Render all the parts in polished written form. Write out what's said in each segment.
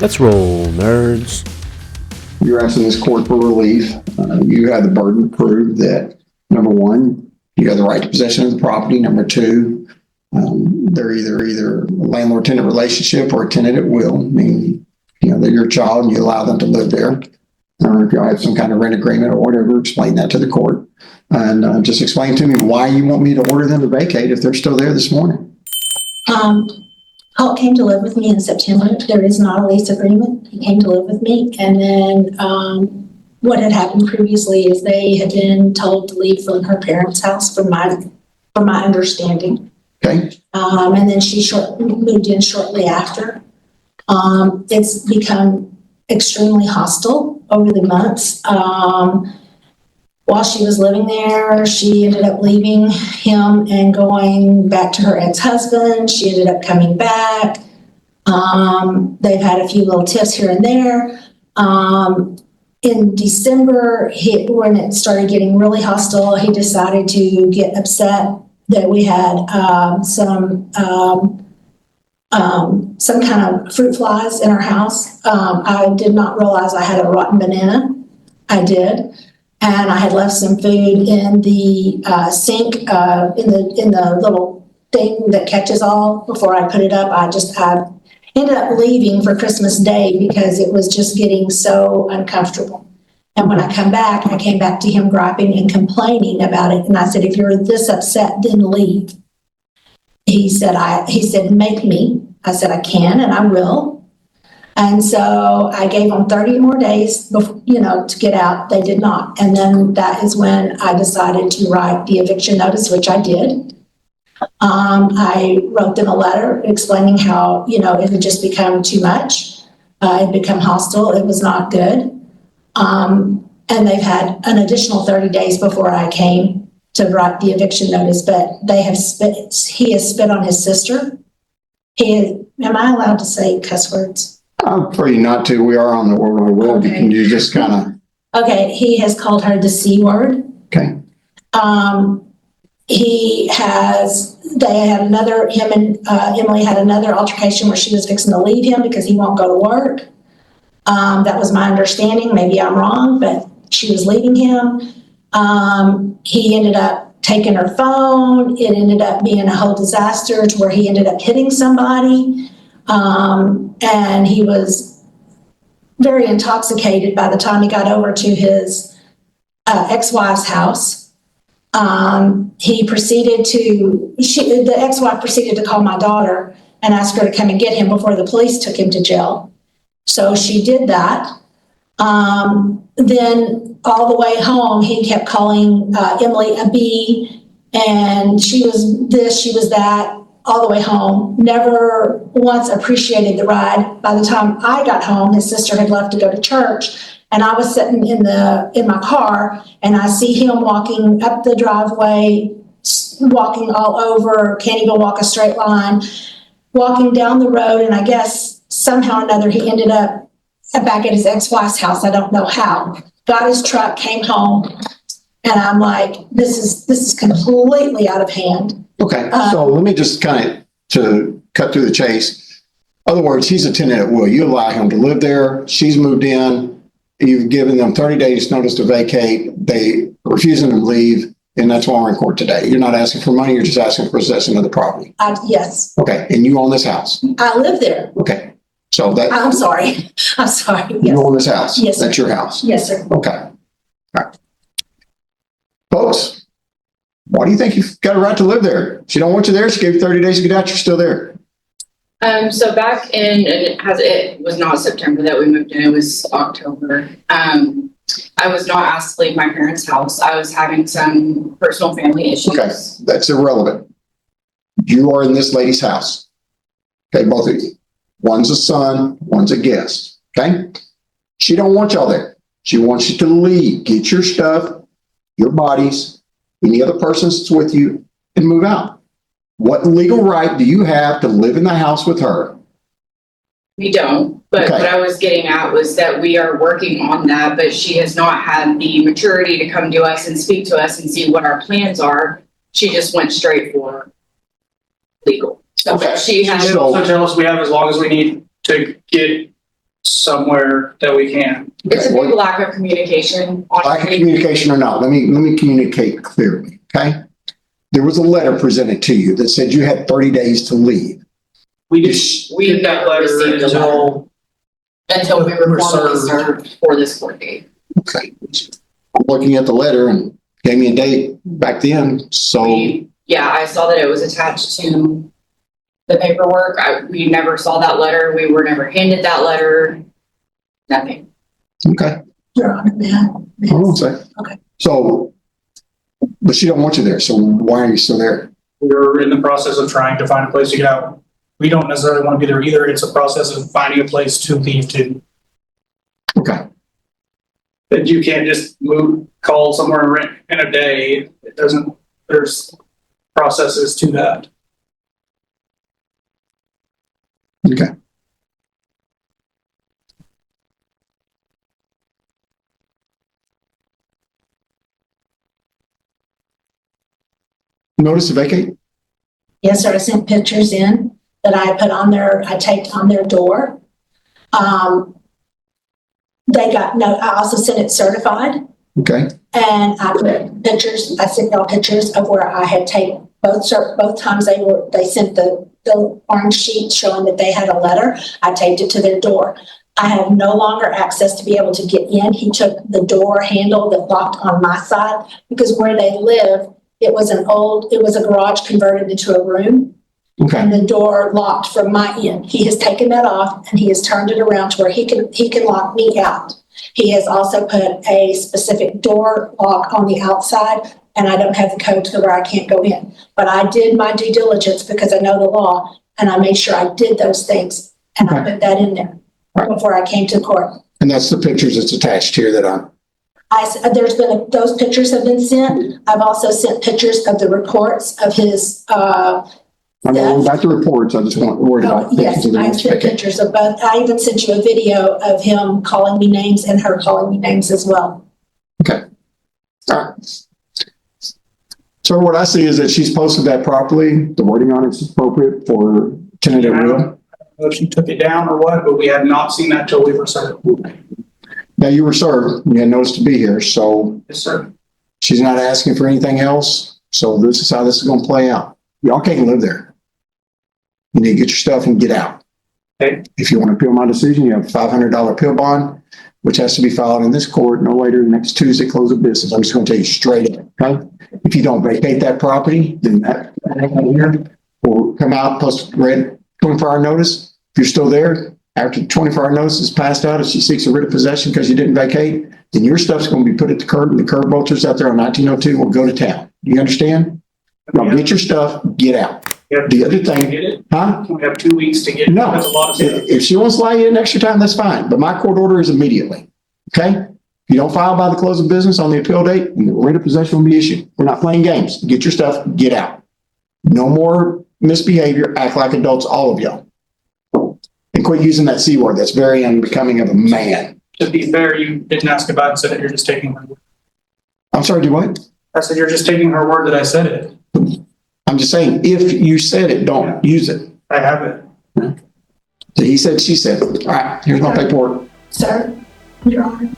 Let's roll, nerds. You're asking this court for relief. You have the burden to prove that, number one, you have the right to possession of the property. Number two, they're either a landlord-tenant relationship or a tenant at will, meaning, they're your child and you allow them to live there. Or if you have some kind of rent agreement or whatever, explain that to the court. And just explain to me why you want me to order them to vacate if they're still there this morning. Holt came to live with me in September. There is not a lease agreement. He came to live with me. And then what had happened previously is they had been told to leave from her parents' house, from my understanding. Okay. And then she moved in shortly after. It's become extremely hostile over the months. While she was living there, she ended up leaving him and going back to her ex-husband. She ended up coming back. They've had a few little tiffs here and there. In December, when it started getting really hostile, he decided to get upset that we had some kind of fruit flies in our house. I did not realize I had a rotten banana. I did. And I had left some food in the sink, in the little thing that catches all before I put it up. I ended up leaving for Christmas Day because it was just getting so uncomfortable. And when I came back to him griping and complaining about it. And I said, if you're this upset, then leave. He said, make me. I said, I can and I will. And so I gave them 30 more days before, to get out. They did not. And then that is when I decided to write the eviction notice, which I did. I wrote them a letter explaining how, it had just become too much. It had become hostile. It was not good. And they've had an additional 30 days before I came to write the eviction notice, but he has spit on his sister. Am I allowed to say cuss words? I'm afraid not to. We are on the word I will. Okay. Can you just kind of... Okay, he has called her the C word. Okay. Him and Emily had another altercation where she was fixing to leave him because he won't go to work. That was my understanding. Maybe I'm wrong, but she was leaving him. He ended up taking her phone. It ended up being a whole disaster to where he ended up hitting somebody. And he was very intoxicated by the time he got over to his ex-wife's house. The ex-wife proceeded to call my daughter and ask her to come and get him before the police took him to jail. So she did that. Then all the way home, he kept calling Emily a bee, and she was this, she was that. All the way home, never once appreciated the ride. By the time I got home, his sister had left to go to church, and I was sitting in my car, and I see him walking up the driveway, walking all over, can't even walk a straight line, walking down the road, and I guess somehow or another he ended up back at his ex-wife's house. I don't know how. Got his truck, came home, and I'm like, this is completely out of hand. Okay, so let me just to cut through the chase. In other words, he's a tenant at will. You allow him to live there. She's moved in. You've given them 30 days notice to vacate. They refusing to leave, and that's why we're in court today. You're not asking for money. You're just asking for possession of the property. Yes. Okay, and you own this house. I live there. Okay, so that... I'm sorry. Yes. You own this house? Yes, sir. That's your house? Yes, sir. Okay. All right. Folks, why do you think you've got a right to live there? She don't want you there. She gave you 30 days to get out. You're still there. So back in, and it was not September that we moved in, it was October. I was not asked to leave my parents' house. I was having some personal family issues. Okay, that's irrelevant. You are in this lady's house. Okay, both of you. One's a son, one's a guest. Okay? She don't want y'all there. She wants you to leave. Get your stuff, your bodies, any other persons that's with you, and move out. What legal right do you have to live in the house with her? We don't, but Okay. what I was getting at was that we are working on that, but she has not had the maturity to come to us and speak to us and see what our plans are. She just went straight for legal. So Okay. she has. She did also tell us we have as long as we need to get somewhere that we can. It's a Okay, big lack of communication. lack of honestly. communication or not, let me communicate clearly, okay? There was a letter presented to you that said you had 30 days to leave. We just We did that never letter received a letter. until Until we were We're formally served. served for this court date. Okay. I'm looking at the letter and gave me a date back then, so, Yeah, I saw that it was attached to the paperwork. We never saw that letter. We were never handed that letter. Nothing. okay. Your Honor, may I? Hold on a second. Okay. So, but she don't want you there, so why are you still there? we're in the process of trying to find a place to get out. We don't necessarily want to be there either. It's a process of finding a place to leave to. Okay, That you can't just call somewhere and rent in a day. It doesn't, there's processes to that. okay. Notice to vacate? Yes, sir. I sent pictures in that I put on I taped on their door. They got no, I also sent it certified, Okay, and I put pictures, I sent y'all pictures of where I had taped both times they sent the orange sheet showing that they had a letter. I taped it to their door. I have no longer access to be able to get in. He took the door handle that locked on my side because where they live, it was a garage converted into a room. okay, And the door locked from my end. He has taken that off and he has turned it around to where he can lock me out. He has also put a specific door lock on the outside, and I don't have the code to where I can't go in. But I did my due diligence because I know the law, and I made sure I did those things, and I put that in there before I came to court. and that's the pictures that's attached here that I'm, Those pictures have been sent. I've also sent pictures of the reports of his, I'm going back to reports, I just want worried about. yes, I sent pictures of both. I even sent you a video of him calling me names and her calling me names as well. Okay. All right. So what I see is that she's posted that properly. The wording on it's appropriate for tenant at will. I don't know if she took it down or what, but we had not seen that till we were served. Now you were served, you had notice to be here, so Yes, sir. she's not asking for anything else. So this is how this is gonna play out. Y'all can't live there. You need to get your stuff and get out. Okay. If you want to appeal my decision, you have a $500 appeal bond, which has to be filed in this court no later than next Tuesday, close of business. I'm just going to tell you straight up, okay? If you don't vacate that property, then that here will come out post red 24-hour notice. If you're still there, after the 24-hour notice is passed out, if she seeks a writ of possession because you didn't vacate, then your stuff's going to be put at the curb, and the curb vultures out there on 1902 will go to town. Do you understand? Now get your stuff, get out. Yep. The other Can thing, we get it? huh? We have 2 weeks to get it. No. That's a lot of stuff. If she wants to lie in extra time, that's fine, but my court order is immediately, okay? If you don't file by the close of business on the appeal date, the writ of possession will be issued. We're not playing games. Get your stuff, get out. No more misbehavior, act like adults, all of y'all. And quit using that C word. That's very unbecoming of a man. To be fair, you didn't ask about it and said it. You're just taking her word. I'm sorry, do what? I said, you're just taking her word that I said it. I'm just saying, if you said it, don't use it. I have it. So he said, she said. All right, here's my paperwork. Sir, Your Honor,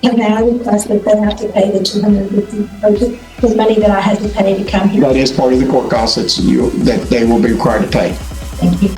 and I request that they have to pay the $250, or the money that I had to pay to come here. That is part of the court costs that they will be required to pay. Thank you.